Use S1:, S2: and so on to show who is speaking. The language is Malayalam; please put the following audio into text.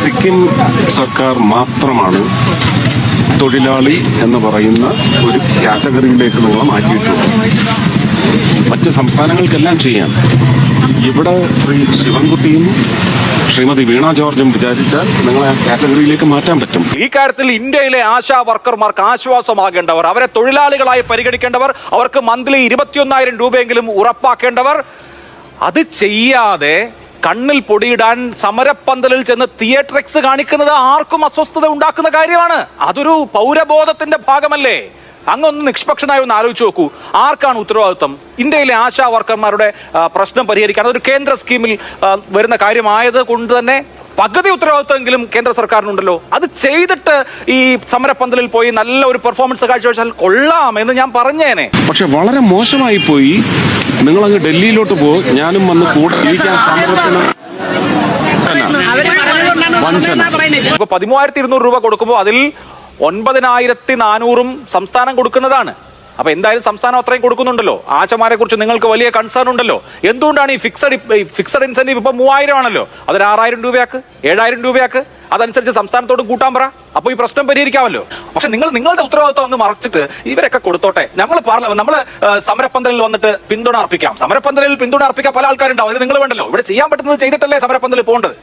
S1: സിക്കിം സർക്കാർ മാത്രമാണ് തൊഴിലാളി എന്ന് പറയുന്ന ഒരു കാറ്റഗറിയിലേക്ക് നിങ്ങൾ മാറ്റിയിട്ടുള്ളത്. മറ്റ് സംസ്ഥാനങ്ങൾക്കെല്ലാം ചെയ്യാം. ഇവിടെ ശ്രീ ശിവൻകുട്ടിയും ശ്രീമതി വീണ ജോർജും വിചാരിച്ചാൽ നിങ്ങളെ ആ കാറ്റഗറിയിലേക്ക് മാറ്റാൻ പറ്റും.
S2: ഈ കാര്യത്തിൽ ഇന്ത്യയിലെ ആശാ വർക്കർമാർക്ക് ആശ്വാസമാകേണ്ടവർ, അവരെ തൊഴിലാളികളായി പരിഗണിക്കേണ്ടവർ, അവർക്ക് മന്ത്ലി 21,000 രൂപയെങ്കിലും ഉറപ്പാക്കേണ്ടവർ, അത് ചെയ്യാതെ കണ്ണിൽ പൊടിയിടാൻ സമരപ്പന്തലിൽ ചെന്ന് തിയേറ്ററിക്സ് കാണിക്കുന്നത് ആർക്കും അസ്വസ്ഥത ഉണ്ടാക്കുന്ന കാര്യമാണ്. അതൊരു പൗരബോധത്തിന്റെ ഭാഗമല്ലേ? അങ്ങൊന്ന് നിഷ്പക്ഷനായി ഒന്ന് ആലോചിച്ച് നോക്കൂ. ആർക്കാണ് ഉത്തരവാദിത്വം? ഇന്ത്യയിലെ ആശാ വർക്കർമാരുടെ പ്രശ്നം പരിഹരിക്കാൻ അതൊരു കേന്ദ്ര സ്കീമിൽ വരുന്ന കാര്യമായത് കൊണ്ട് തന്നെ പകുതി ഉത്തരവാദിത്വമെങ്കിലും കേന്ദ്ര സർക്കാരിനുണ്ടല്ലോ. അത് ചെയ്തിട്ട് ഈ സമരപ്പന്തലിൽ പോയി നല്ല ഒരു പെർഫോമൻസ് കാഴ്ചവെച്ചാൽ കൊള്ളാം എന്ന് ഞാൻ പറഞ്ഞേനെ.
S1: പക്ഷെ വളരെ മോശമായി പോയി. നിങ്ങളങ്ങ് ഡൽഹിയിലോട്ട് പോ, ഞാനും വന്ന് കൂടെ ഇരിക്കാൻ സമരത്തിന് വഞ്ചന.
S2: ഇപ്പൊ 13,200 രൂപ കൊടുക്കുമ്പോൾ അതിൽ 9,400 സംസ്ഥാനം കൊടുക്കുന്നതാണ്. അപ്പൊ എന്തായാലും സംസ്ഥാനം അത്രയും കൊടുക്കുന്നുണ്ടല്ലോ. ആശമാരെ കുറിച്ച് നിങ്ങൾക്ക് വലിയ കൺസേൺ ഉണ്ടല്ലോ. എന്തുകൊണ്ടാണ് ഈ ഫിക്സഡ് ഇൻസെന്റീവ് ഇപ്പൊ 3,000 ആണല്ലോ, അതൊരു 6,000 രൂപയാക്ക്, 7,000 രൂപയാക്ക്, അതനുസരിച്ച് സംസ്ഥാനത്തോട് കൂട്ടാൻ പറ. അപ്പൊ ഈ പ്രശ്നം പരിഹരിക്കാമല്ലോ. പക്ഷെ നിങ്ങളുടെ ഉത്തരവാദിത്വം അങ്ങ് മറച്ചിട്ട് ഇവരൊക്കെ കൊടുത്തോട്ടെ, നമ്മള് സമരപ്പന്തലിൽ വന്നിട്ട് പിന്തുണ അർപ്പിക്കാം. സമരപ്പന്തലിൽ പിന്തുണ അർപ്പിക്കാൻ പല ആൾക്കാരുണ്ടാവും. അത് നിങ്ങൾ വേണ്ടല്ലോ. ഇവിടെ ചെയ്യാൻ പറ്റുന്നത് ചെയ്തിട്ടല്ലേ സമരപ്പന്തലിൽ പോകേണ്ടത്.